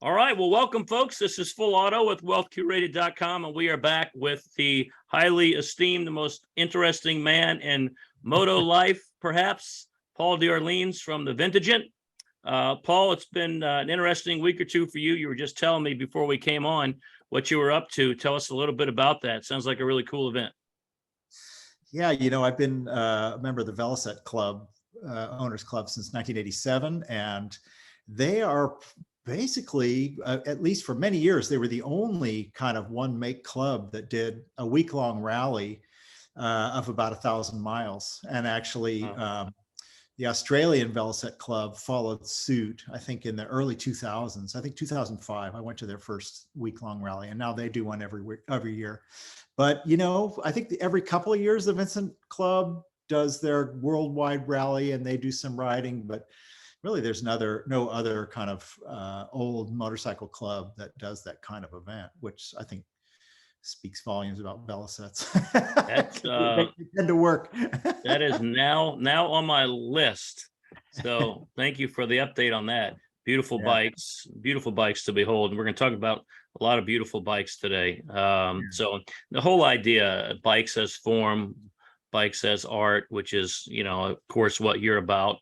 All right. Well, welcome, folks. This is Full Auto with wealthcurated.com, and we are back with the highly esteemed, the most interesting man in moto life, perhaps, Paul D'Orleans from the Vintagent. Paul, it's been an interesting week or two for you. You were just telling me before we came on what you were up to. Tell us a little bit about that. Sounds like a really cool event. Yeah, I've been a member of the Velocet Club, Owners Club since 1987, and they are basically, at least for many years, they were the only kind of one make club that did a week-long rally of about 1,000 miles. And actually, the Australian Velocet Club followed suit, I think, in the early 2000s. I think 2005, I went to their first week-long rally, and now they do one every year. But, I think every couple of years, the Vincent Club does their worldwide rally and they do some riding, but really there's no other kind of old motorcycle club that does that kind of event, which I think speaks volumes about Velocets. That's They tend to work. that is now on my list. So thank you for the update on that. Beautiful bikes to behold. And we're going to talk about a lot of beautiful bikes today. So the whole idea, bikes as form, bikes as art, which is, of course, what you're about.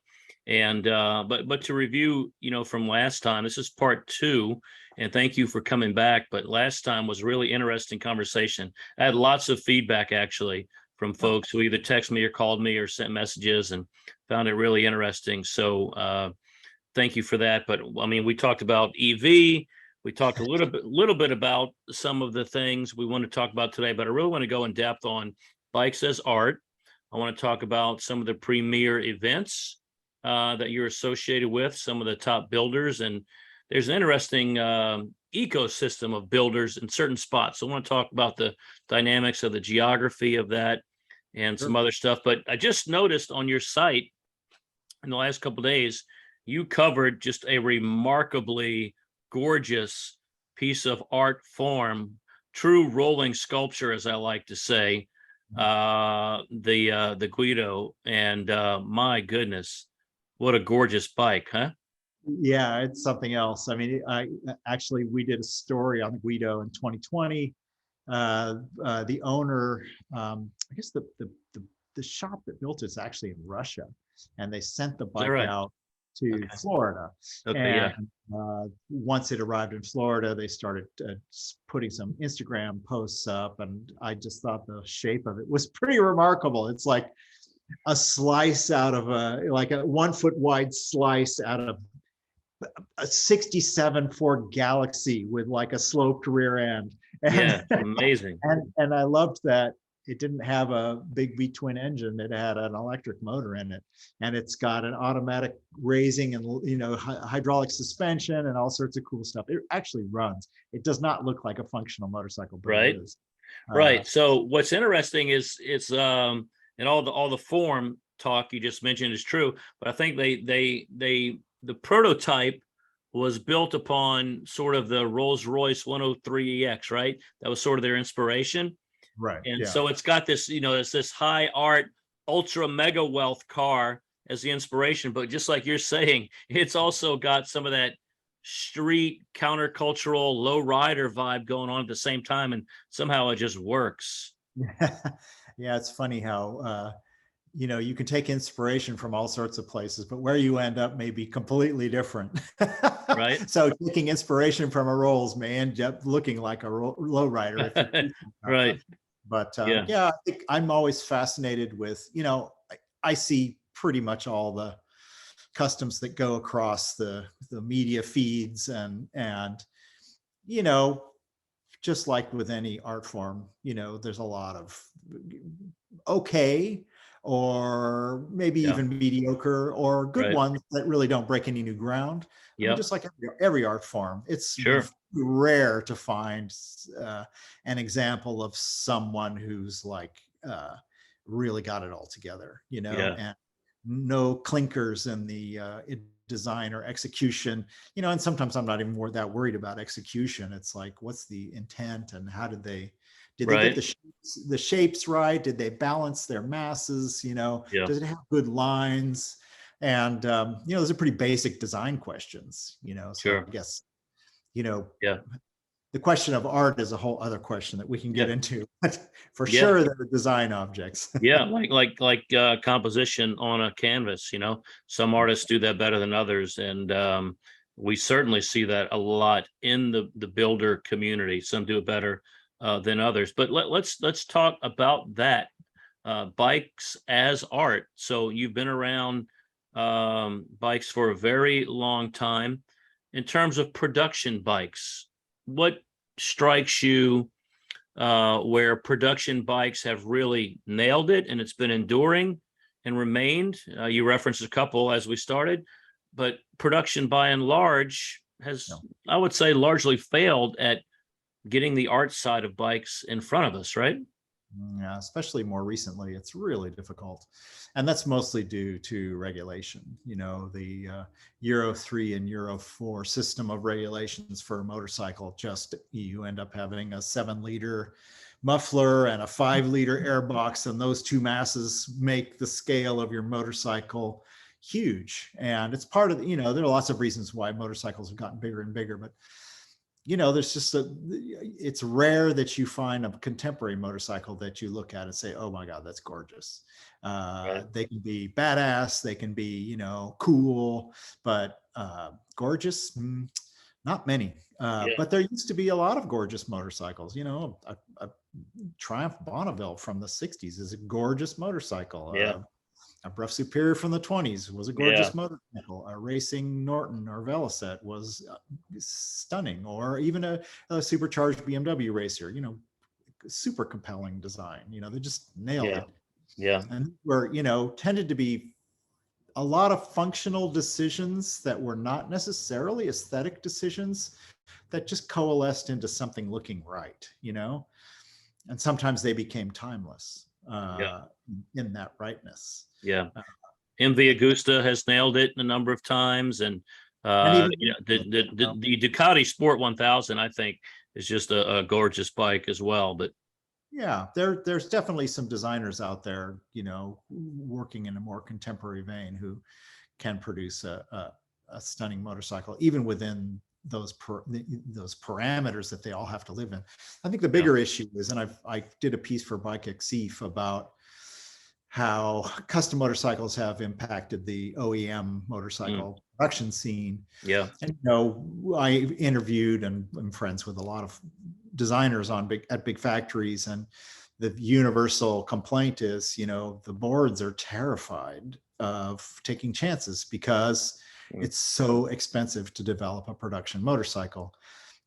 And but to review, from last time, this is part 2, and thank you for coming back. But last time was a really interesting conversation. I had lots of feedback actually from folks who either texted me or called me or sent messages and found it really interesting. So thank you for that. But I mean, we talked about EV. We talked a little bit about some of the things we want to talk about today, but I really want to go in depth on bikes as art. I want to talk about some of the premier events that you're associated with, some of the top builders, and there's an interesting ecosystem of builders in certain spots. So I want to talk about the dynamics of the geography of that and some other stuff. But I just noticed on your site in the last couple of days, you covered just a remarkably gorgeous piece of art form, true rolling sculpture, as I like to say, the Guido. And my goodness, what a gorgeous bike, huh? Yeah, it's something else. I mean, we did a story on the Guido in 2020. The owner, I guess the shop that built it's actually in Russia, and they sent the bike out to Florida. Okay, and once it arrived in Florida, they started putting some Instagram posts up, and I just thought the shape of it was pretty remarkable. It's like a slice out of a 1 foot wide slice out of a 67 Ford Galaxy with like a sloped rear end. Yeah, amazing. And I loved that it didn't have a big V-twin engine. It had an electric motor in it, and it's got an automatic raising and hydraulic suspension and all sorts of cool stuff. It actually runs. It does not look like a functional motorcycle, but Right. it is. Right. So what's interesting is it's and all the form talk you just mentioned is true, but I think the prototype was built upon sort of the Rolls-Royce 103EX, right? That was sort of their inspiration. Right. And so it's got this, it's this high art, ultra mega wealth car as the inspiration, but just like you're saying, it's also got some of that street countercultural low rider vibe going on at the same time, and somehow it just works. Yeah, it's funny how you can take inspiration from all sorts of places, but where you end up may be completely different. Right. So taking inspiration from a Rolls may end up looking like a lowrider. Right. But I think I'm always fascinated with, I see pretty much all the customs that go across the media feeds and just like with any art form, there's a lot of okay or maybe even mediocre or good ones that really don't break any new ground. I mean, just like every art form, it's rare to find an example of someone who's like really got it all together, and no clinkers in the design or execution, and sometimes I'm not even that worried about execution. It's like, what's the intent and how did they get the shapes right? Did they balance their masses? Does it have good lines? And those are pretty basic design questions. So I guess you know, Yeah. the question of art is a whole other question that we can get Yeah. into. But for Yeah. sure, they're design objects. Yeah, like composition on a canvas, some artists do that better than others. And we certainly see that a lot in the builder community. Some do it better than others. But let's talk about that. Bikes as art. So you've been around bikes for a very long time. In terms of production bikes, what strikes you where production bikes have really nailed it and it's been enduring and remained? You referenced a couple as we started, but production by and large has, I would say, largely failed at getting the art side of bikes in front of us, right? Yeah, especially more recently, it's really difficult. And that's mostly due to regulation. The Euro 3 and Euro 4 system of regulations for a motorcycle, just you end up having a 7-liter muffler and a 5-liter airbox, and those two masses make the scale of your motorcycle huge. And it's part of, there are lots of reasons why motorcycles have gotten bigger and bigger, but there's just it's rare that you find a contemporary motorcycle that you look at and say, oh my God, that's gorgeous. Right. They can be badass, they can be, cool, but gorgeous, not many. But there used to be a lot of gorgeous motorcycles, a Triumph Bonneville from the 60s is a gorgeous motorcycle. Yeah. A Bruff Superior from the 20s was a gorgeous motorcycle. A Racing Norton or Velocette was stunning, or even a supercharged BMW racer, super compelling design. They just nailed it. Yeah. And were, tended to be a lot of functional decisions that were not necessarily aesthetic decisions that just coalesced into something looking right, and sometimes they became timeless in that rightness. Yeah. MV Agusta has nailed it a number of times. And the Ducati Sport 1000, I think, is just a gorgeous bike as well. But yeah, there's definitely some designers out there, working in a more contemporary vein who can produce a stunning motorcycle, even within those parameters that they all have to live in. I think the bigger issue is, and I did a piece for Bike XEF about how custom motorcycles have impacted the OEM motorcycle production scene. Yeah. And I interviewed and I'm friends with a lot of designers at big factories, and the universal complaint is, the boards are terrified of taking chances because it's so expensive to develop a production motorcycle.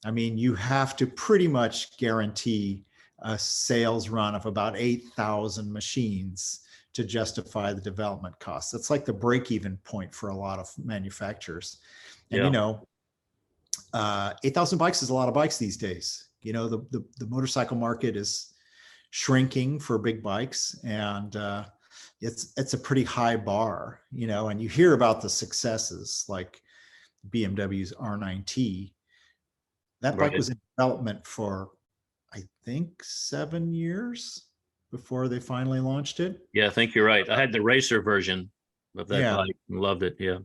I mean, you have to pretty much guarantee a sales run of about 8,000 machines to justify the development costs. That's like the break-even point for a lot of manufacturers. And 8,000 bikes is a lot of bikes these days. The motorcycle market is shrinking for big bikes, and it's a pretty high bar. And you hear about the successes like BMW's R9T. That bike was in development for, I think, 7 years before they finally launched it. Yeah, I think you're right. I had the racer version of that bike and loved it. Yeah.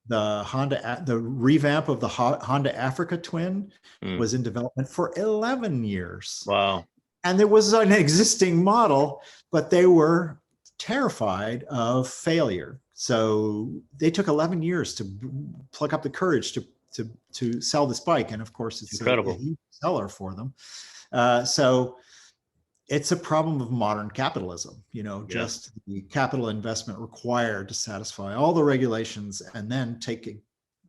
The revamp of the Honda Africa Twin was in development for 11 years. Wow. And there was an existing model, but they were terrified of failure. So they took 11 years to pluck up the courage to sell this bike. And of course, it's incredible. A huge seller for them. So it's a problem of modern capitalism, just the capital investment required to satisfy all the regulations and then take a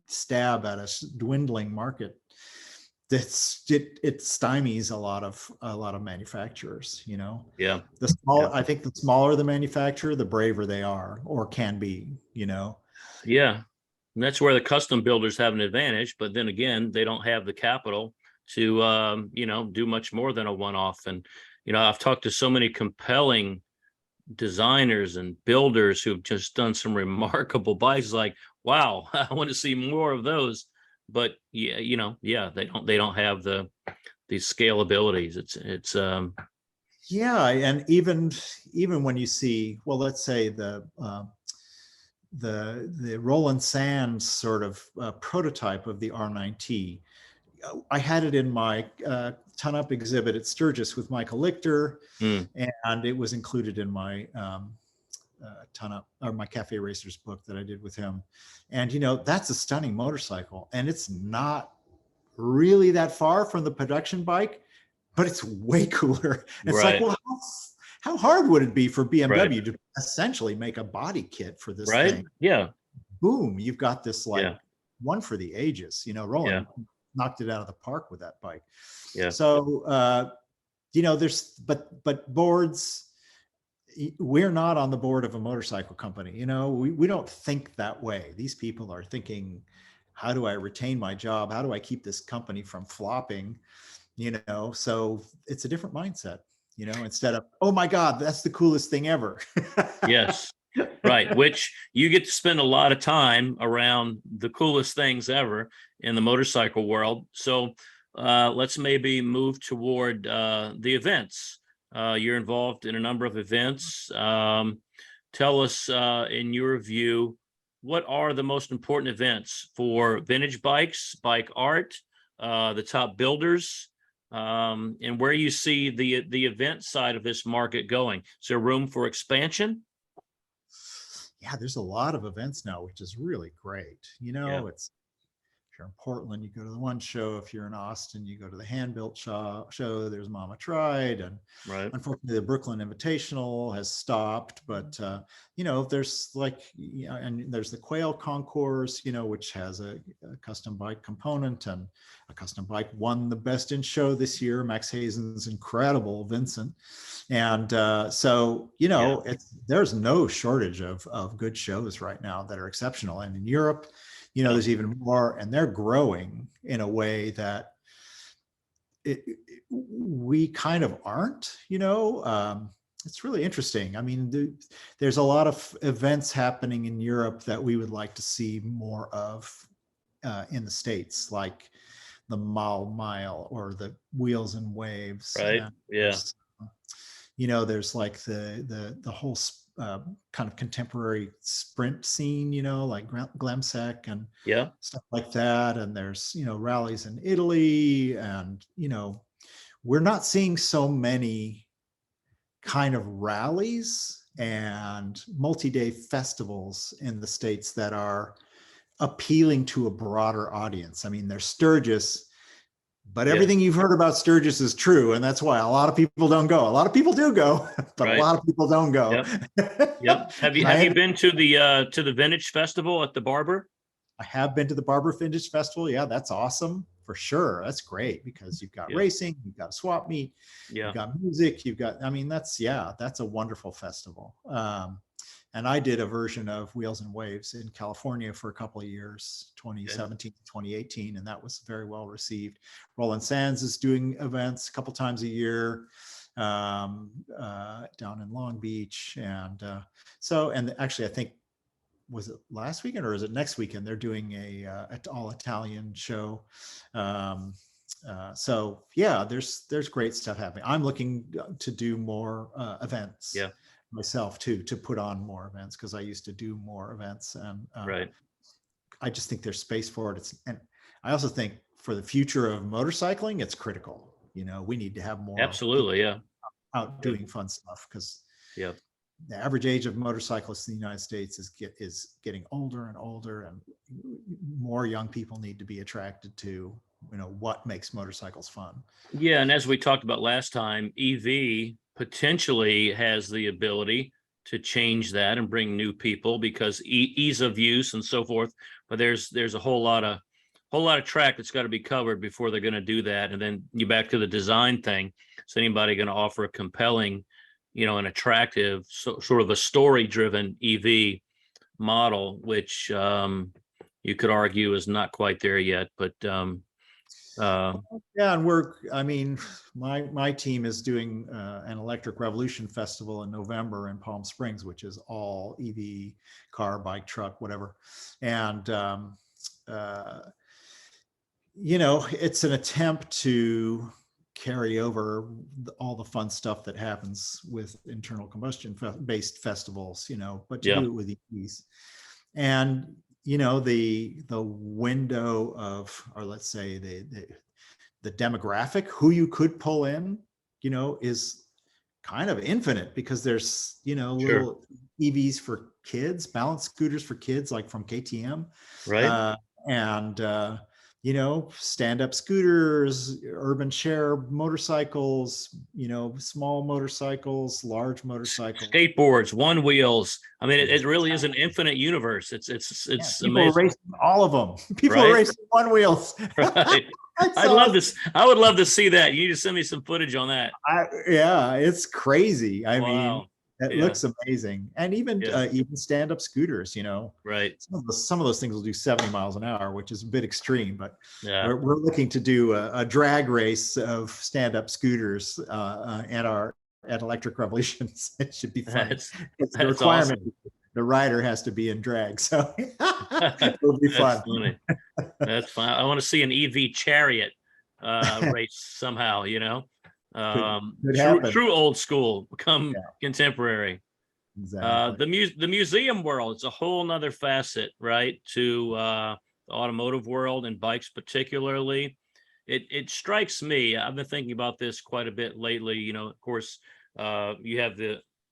stab at a dwindling market. It stymies a lot of manufacturers, Yeah. I think the smaller the manufacturer, the braver they are or can be, Yeah. And that's where the custom builders have an advantage, but then again, they don't have the capital to do much more than a one-off. And I've talked to so many compelling designers and builders who've just done some remarkable bikes. Like, wow, I want to see more of those. But they don't have the scalabilities. It's and even when you see, well, let's say the Roland Sands sort of prototype of the R9T, I had it in my Ton Up exhibit at Sturgis with Michael Lichter, Mm, and it was included in my Ton Up, or my Cafe Racers book that I did with him. And that's a stunning motorcycle, and it's not really that far from the production bike, but it's way cooler. It's like, right, well, how hard would it be for right, BMW to essentially make a body kit for this right. thing? Yeah, Boom, you've got this like yeah, one for the ages. yeah, Roland knocked it out of the park with that bike. yeah. So there's but boards, we're not on the board of a motorcycle company. We don't think that way. These people are thinking, how do I retain my job? How do I keep this company from flopping? So it's a different mindset, instead of, oh my God, that's the coolest thing ever. Yes, right. Which you get to spend a lot of time around the coolest things ever in the motorcycle world. So let's maybe move toward the events. You're involved in a number of events. Tell us, in your view, what are the most important events for vintage bikes, bike art, the top builders, and where you see the event side of this market going? Is there room for expansion? Yeah, there's a lot of events now, which is really great. Yeah, It's, if you're in Portland, you go to the one show. If you're in Austin, you go to the hand built show. There's Mama Tried, and right. unfortunately, the Brooklyn Invitational has stopped. But there's and there's the Quail Concourse, which has a custom bike component, and a custom bike won the best in show this year. Max Hazen's incredible Vincent, and so Yeah, there's no shortage of good shows right now that are exceptional. And in Europe, yeah, there's even more, and they're growing in a way that we kind of aren't. It's really interesting. I mean, there's a lot of events happening in Europe that we would like to see more of in the States, like the Mile or the Wheels and Waves. right. And Yeah, there's like the whole kind of contemporary sprint scene, like Glamsec and yeah, stuff like that. And there's rallies in Italy, and we're not seeing so many kind of rallies and multi-day festivals in the States that are appealing to a broader audience. I mean, there's Sturgis, but yeah, everything you've heard about Sturgis is true, and that's why a lot of people don't go. A lot of people do go, but a right. lot of people don't go. Yep, yep. Have you And have you been to the Vintage Festival at the Barber? I have been to the Barber Vintage Festival. Yeah, that's awesome for sure. That's great because you've got Yeah, racing, you've got a swap meet, yeah, you've got music, I mean, that's a wonderful festival. And I did a version of Wheels and Waves in California for a couple of years, okay. 2017, 2018, and that was very well received. Roland Sands is doing events a couple times a year down in Long Beach. And and actually, I think, was it last weekend or is it next weekend? They're doing a all Italian show. So yeah, there's great stuff happening. I'm looking to do more events Yeah, myself too, to put on more events, because I used to do more events, and right. I just think there's space for it. And I also think for the future of motorcycling, it's critical. We need to have more people Absolutely. Yeah, out yeah, doing fun stuff, because yeah. the average age of motorcyclists in the United States is getting older and older, and more young people need to be attracted to what makes motorcycles fun. Yeah, and as we talked about last time, EV potentially has the ability to change that and bring new people because ease of use and so forth. But there's a whole lot of track that's got to be covered before they're going to do that. And then you back to the design thing. Is anybody going to offer a compelling, an attractive, sort of a story-driven EV model, which you could argue is not quite there yet, but Yeah, and I mean, my team is doing an Electric Revolution Festival in November in Palm Springs, which is all EV, car, bike, truck, whatever. And it's an attempt to carry over all the fun stuff that happens with internal combustion based festivals, but to yeah, do it with EVs. And the window of, or let's say the demographic, who you could pull in, is kind of infinite, because there's, Sure. little EVs for kids, balance scooters for kids, like from KTM, Right. uh, and, stand-up scooters, urban share motorcycles, small motorcycles, large motorcycles. Skateboards, one wheels. I mean, it really is an infinite universe. Yeah, It's people are amazing. racing all of them. People are Right. racing one wheels. Right. That's I'd love awesome. this. I would love to see that. You need to send me some footage on that. Yeah, it's crazy. I mean, Wow. it Yeah. looks amazing. And Yeah. even stand-up scooters, Right. some of those things will do 70 miles an hour, which is a bit extreme, but Yeah. we're looking to do a drag race of stand-up scooters at Electric Revolutions. It should be funny. It's the That's requirement. awesome. The rider has to be in drag, so it'll be That's fun. funny. That's fine. I want to see an EV chariot race somehow, Could true happen. true old school, become Yeah, contemporary. exactly. The museum world, it's a whole nother facet, right, to the automotive world and bikes particularly. It strikes me, I've been thinking about this quite a bit lately, of course,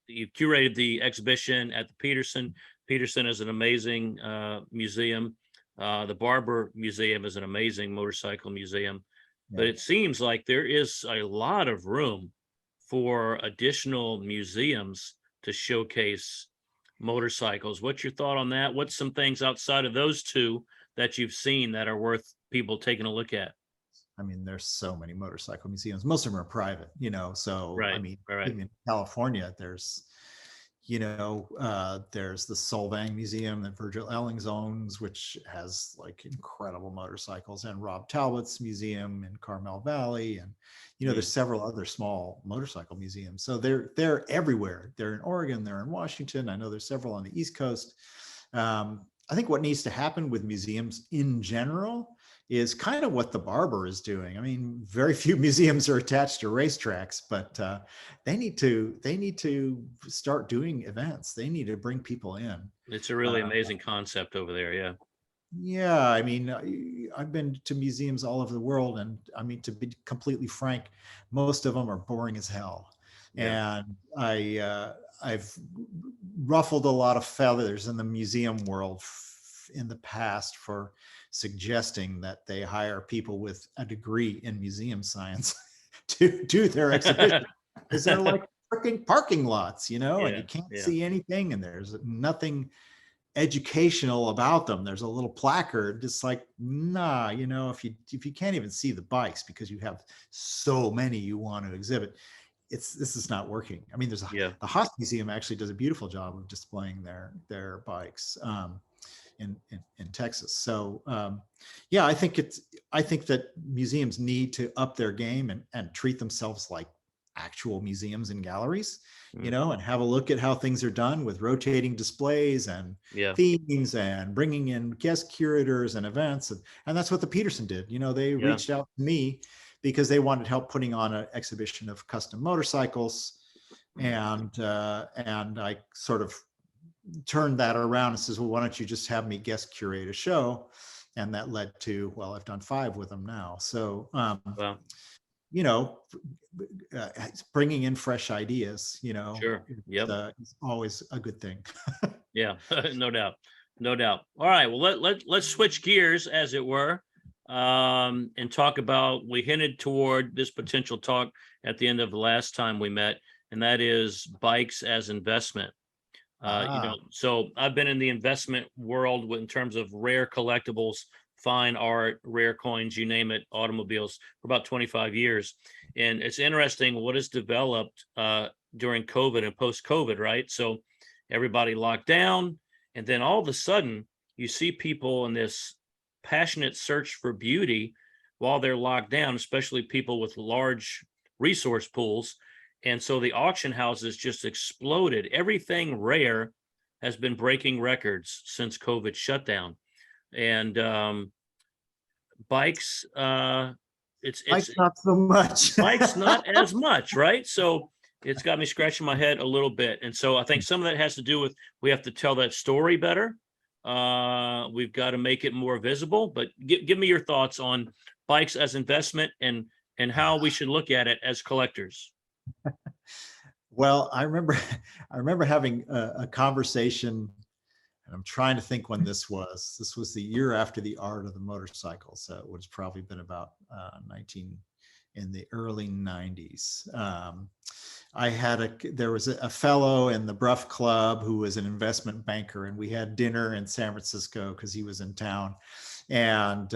you curated the exhibition at the Peterson. Peterson is an amazing museum. The Barber Museum is an amazing motorcycle museum, but Yeah. it seems like there is a lot of room for additional museums to showcase motorcycles. What's your thought on that? What's some things outside of those two that you've seen that are worth people taking a look at? I mean, there's so many motorcycle museums. Most of them are private, so I Right, mean, right, even in California, there's the Solvang Museum that Virgil Ellings owns, which has like incredible motorcycles, and Rob Talbot's museum in Carmel Valley, and there's several other small motorcycle museums. So they're everywhere. They're in Oregon, they're in Washington. I know there's several on the East Coast. I think what needs to happen with museums in general is kind of what the Barber is doing. I mean, very few museums are attached to racetracks, but they need to start doing events. They need to bring people in. It's a really amazing concept over there. Yeah. Yeah, I mean, I've been to museums all over the world, and I mean, to be completely frank, most of them are boring as hell. Yeah. And I've ruffled a lot of feathers in the museum world in the past for suggesting that they hire people with a degree in museum science to do their exhibition, because they're like freaking parking lots, and Yeah. you can't Yeah. see anything, and there's nothing educational about them. There's a little placard just like, nah, if you can't even see the bikes because you have so many you want to exhibit, this is not working. I mean, Yeah. the Haas Museum actually does a beautiful job of displaying their bikes in Texas. So yeah, I think that museums need to up their game and treat themselves like actual museums and galleries, and have a look at how things are done with rotating displays and Yeah. themes, and bringing in guest curators and events. And that's what the Peterson did. They Yeah. reached out to me because they wanted help putting on an exhibition of custom motorcycles. And I sort of turned that around and says, well, why don't you just have me guest curate a show? And that led to, well, I've done 5 with them now. So, Wow. bringing in fresh ideas, Sure. Yep. it's always a good thing. Yeah. No doubt. No doubt. All right. Well, let's switch gears, as it were, and talk about, we hinted toward this potential talk at the end of the last time we met, and that is bikes as investment. So I've been in the investment world in terms of rare collectibles, fine art, rare coins, you name it, automobiles, for about 25 years. And it's interesting what has developed during COVID and post-COVID, right? So everybody locked down, and then all of a sudden you see people in this passionate search for beauty while they're locked down, especially people with large resource pools. And so the auction houses just exploded. Everything rare has been breaking records since COVID shutdown. And bikes, Bikes not so much. bikes not as much, right? So it's got me scratching my head a little bit. And so I think some of that has to do with, we have to tell that story better. We've got to make it more visible, but give me your thoughts on bikes as investment and how we should look at it as collectors. Well, I remember, I remember having a conversation, and I'm trying to think when this was. This was the year after the art of the motorcycle, so it was probably been about 19 in the early 90s. There was a fellow in the Bruff Club who was an investment banker, and we had dinner in San Francisco because he was in town. And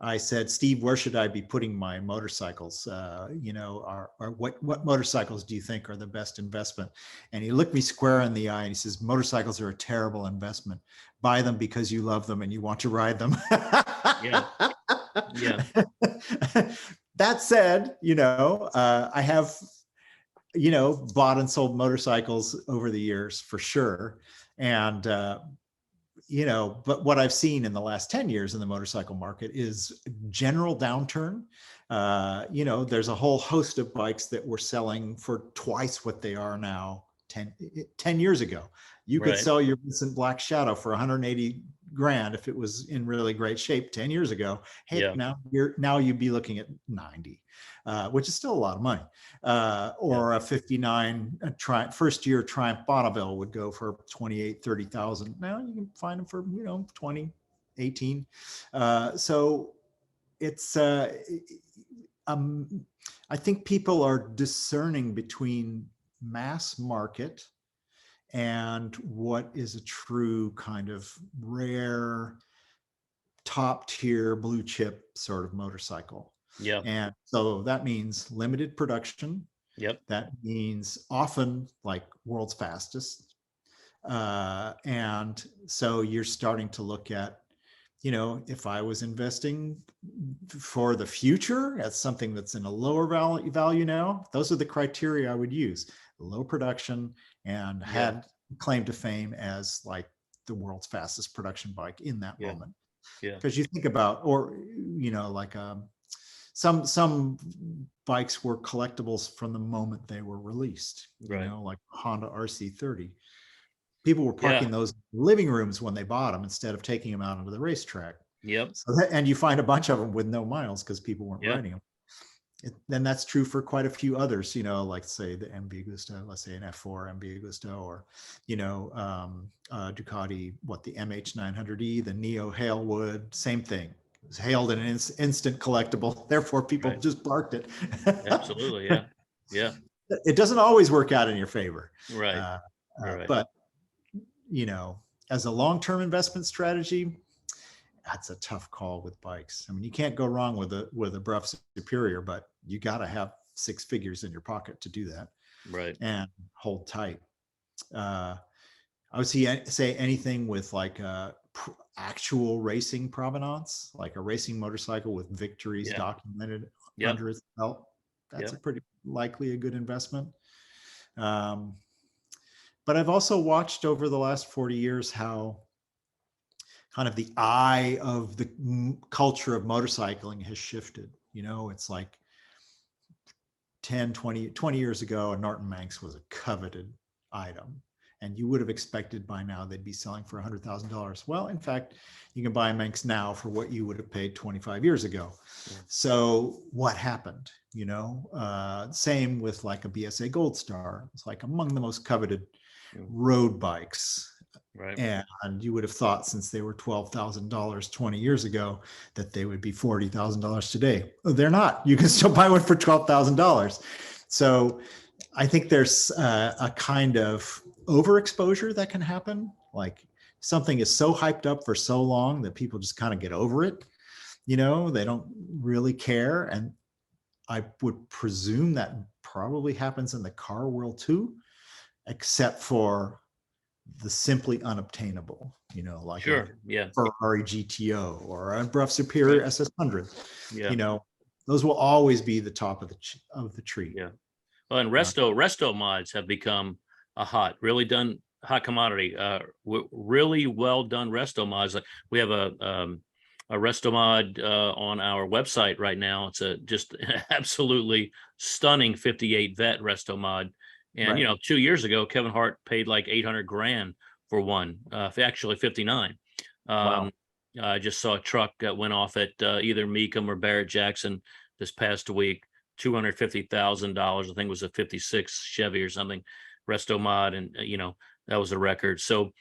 I said, Steve, where should I be putting my motorcycles? What motorcycles do you think are the best investment? And he looked me square in the eye and he says, motorcycles are a terrible investment. Buy them because you love them and you want to ride them. Yeah. Yeah. That said, I have, bought and sold motorcycles over the years for sure. And, but what I've seen in the last 10 years in the motorcycle market is general downturn. There's a whole host of bikes that were selling for twice what they are now 10 years ago. You could sell your Vincent Black Shadow for 180 grand if it was in really great shape 10 years ago. Hey, now you'd be looking at 90, which is still a lot of money. Or a 59 first year Triumph Bonneville would go for 28, 30,000. Now you can find them for 20, 18. So it's I think people are discerning between mass market and what is a true kind of rare top tier blue chip sort of motorcycle. Yeah. And so that means limited production. Yep. That means often like world's fastest. And so you're starting to look at, if I was investing for the future at something that's in a lower value now, those are the criteria I would use. Low production and had claim to fame as like the world's fastest production bike in that moment. Yeah. Because you think about, or, like some bikes were collectibles from the moment they were released, like Honda RC30. People were parking those living rooms when they bought them instead of taking them out onto the racetrack. Yep. So and you find a bunch of them with no miles because people weren't riding them. Then that's true for quite a few others, like say the MV Agusta, let's say an F4 MV Agusta, or, Ducati, the MH900E, the Neo Hailwood, same thing. It was hailed in an instant collectible. Therefore, people just parked it. Absolutely. Yeah. Yeah. It doesn't always work out in your favor. Right. But, as a long-term investment strategy, that's a tough call with bikes. I mean, you can't go wrong with a Bruff Superior, but you got to have 6 figures in your pocket to do that. Right. And hold tight. I would say anything with like actual racing provenance, like a racing motorcycle with victories documented under its belt. That's a pretty likely a good investment. But I've also watched over the last 40 years how kind of the eye of the culture of motorcycling has shifted. It's like 10, 20 years ago, a Norton Manx was a coveted item. And you would have expected by now they'd be selling for $100,000. Well, in fact, you can buy a Manx now for what you would have paid 25 years ago. Yeah. So what happened? Same with like a BSA Gold Star. It's like among the most coveted road bikes. Right. And you would have thought since they were $12,000 20 years ago that they would be $40,000 today. They're not. You can still buy one for $12,000. So I think there's a kind of overexposure that can happen. Like something is so hyped up for so long that people just kind of get over it. They don't really care. And I would presume that probably happens in the car world too, except for the simply unobtainable, like a Ferrari GTO or a Bruff Superior SS100. Those will always be the top of the tree. Yeah. Well, and resto mods have become a hot commodity. Really well done resto mods. Like we have a resto mod on our website right now. It's a just absolutely stunning 58 vet resto mod. And 2 years ago, Kevin Hart paid like 800 grand for one, actually 59. Wow. I just saw a truck that went off at either Meekum or Barrett Jackson this past week, $250,000. I think it was a 56 Chevy or something, Resto Mod, and that was a record. So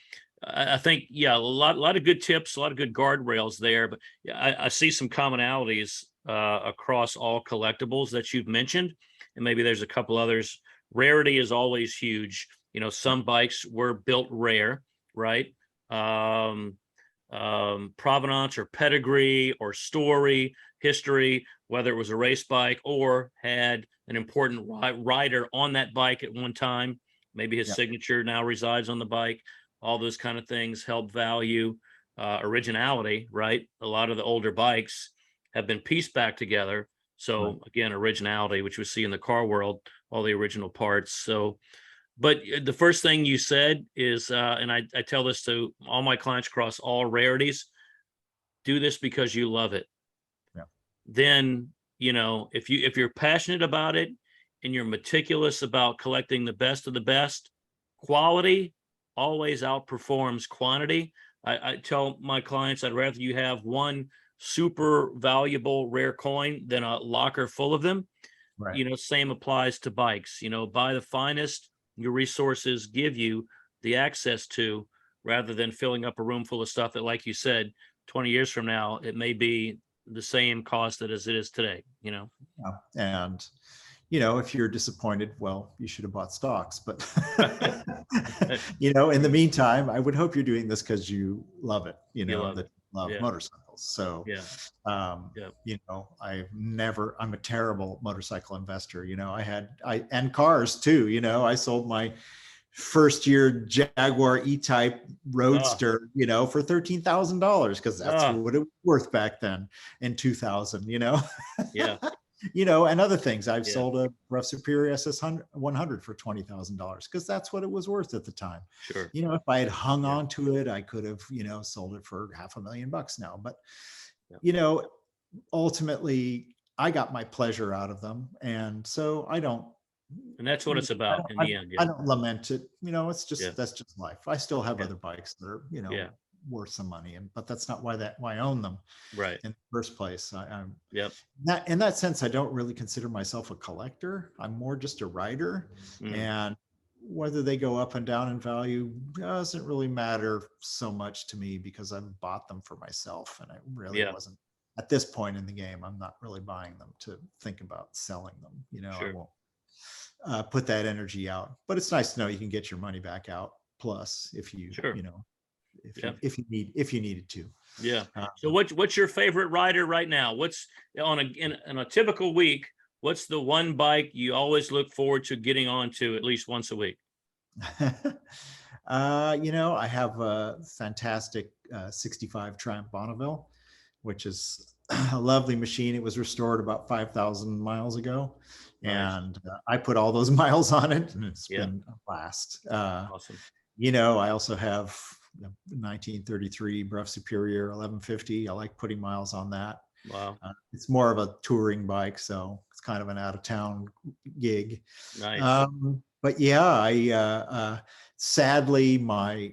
I think, yeah, a lot of good tips, a lot of good guardrails there. But yeah, I see some commonalities across all collectibles that you've mentioned, and maybe there's a couple others. Rarity is always huge. Some bikes were built rare, right? Provenance or pedigree or story, history, whether it was a race bike or had an important rider on that bike at one time. Maybe his signature now resides on the bike. All those kind of things help value originality, right? A lot of the older bikes have been pieced back together. So again, originality, which we see in the car world, all the original parts. So, but the first thing you said is, and I tell this to all my clients across all rarities, do this because you love it. Yeah. Then, if you're passionate about it and you're meticulous about collecting the best of the best, quality always outperforms quantity. I tell my clients, I'd rather you have one super valuable rare coin than a locker full of them. Right. Same applies to bikes. Buy the finest your resources give you the access to, rather than filling up a room full of stuff that, like you said, 20 years from now, it may be the same cost as it is today. Yeah. And if you're disappointed, well, you should have bought stocks. But, in the meantime, I would hope you're doing this because you love it, love motorcycles. So, I'm a terrible motorcycle investor. And cars too. I sold my first year Jaguar E-Type Roadster, for $13,000 because that's what it was worth back then in 2000, Yeah. And other things. I've sold a Rough Superior SS 100 for $20,000 because that's what it was worth at the time. Sure. If I had hung on to it, I could have, sold it for $500,000 now. But, ultimately, I got my pleasure out of them. And so I don't. And that's what it's about in the end. I don't lament it. It's just, that's just life. I still have other bikes that are, worth some money, but that's not why I own them, right, in the first place. I'm in that sense, I don't really consider myself a collector. I'm more just a rider, and whether they go up and down in value doesn't really matter so much to me because I've bought them for myself, and I really wasn't at this point in the game. I'm not really buying them to think about selling them. Sure. I won't put that energy out, but it's nice to know you can get your money back out. Plus, if you if you needed to. Yeah. So what's your favorite rider right now? What's in a typical week? What's the one bike you always look forward to getting onto at least once a week? I have a fantastic 65 Triumph Bonneville, which is a lovely machine. It was restored about 5,000 miles ago. Nice. And I put all those miles on it, and it's been a blast. Awesome. I also have 1933 Rough Superior 1150. I like putting miles on that. Wow. It's more of a touring bike, so it's kind of an out-of-town gig. Nice. But I sadly, my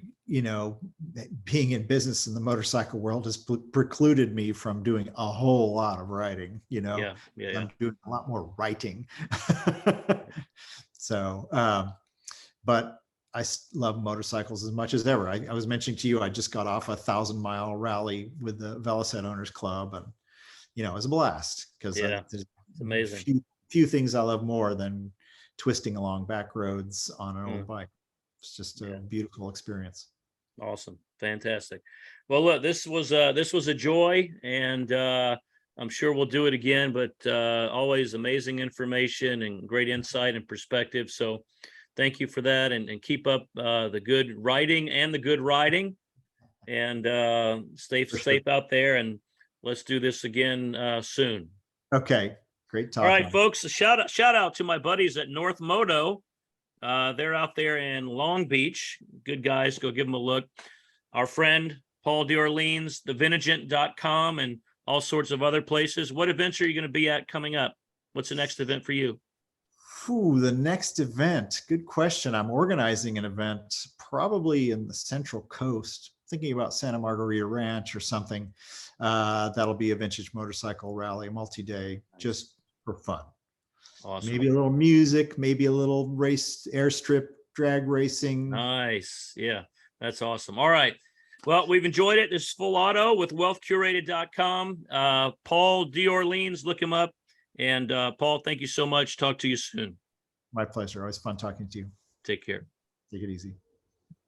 being in business in the motorcycle world has precluded me from doing a whole lot of riding. I'm doing a lot more writing. So, but I love motorcycles as much as ever. I was mentioning to you, I just got off a 1,000-mile rally with the Velocet Owners Club, and it was a blast because there's amazing. Few things I love more than twisting along back roads on an old bike. It's just a beautiful experience. Awesome, fantastic. Well, look, this was a joy, and I'm sure we'll do it again. But always amazing information and great insight and perspective. So thank you for that, and keep up the good writing and the good riding, and stay safe out there. And let's do this again soon. Okay, great talking. All right, folks. A shout out to my buddies at North Moto. They're out there in Long Beach. Good guys. Go give them a look. Our friend Paul D'Orleans, thevintagent.com, and all sorts of other places. What events are you going to be at coming up? What's the next event for you? The next event, good question. I'm organizing an event probably in the Central Coast, thinking about Santa Margarita Ranch or something. That'll be a vintage motorcycle rally, a multi-day, just for fun. Awesome. Maybe a little music, maybe a little race, airstrip, drag racing. Nice. Yeah, that's awesome. All right. Well, we've enjoyed it. This is Full Auto with wealthcurated.com. Paul D'Orleans, look him up. And Paul, thank you so much. Talk to you soon. My pleasure. Always fun talking to you. Take care. Take it easy.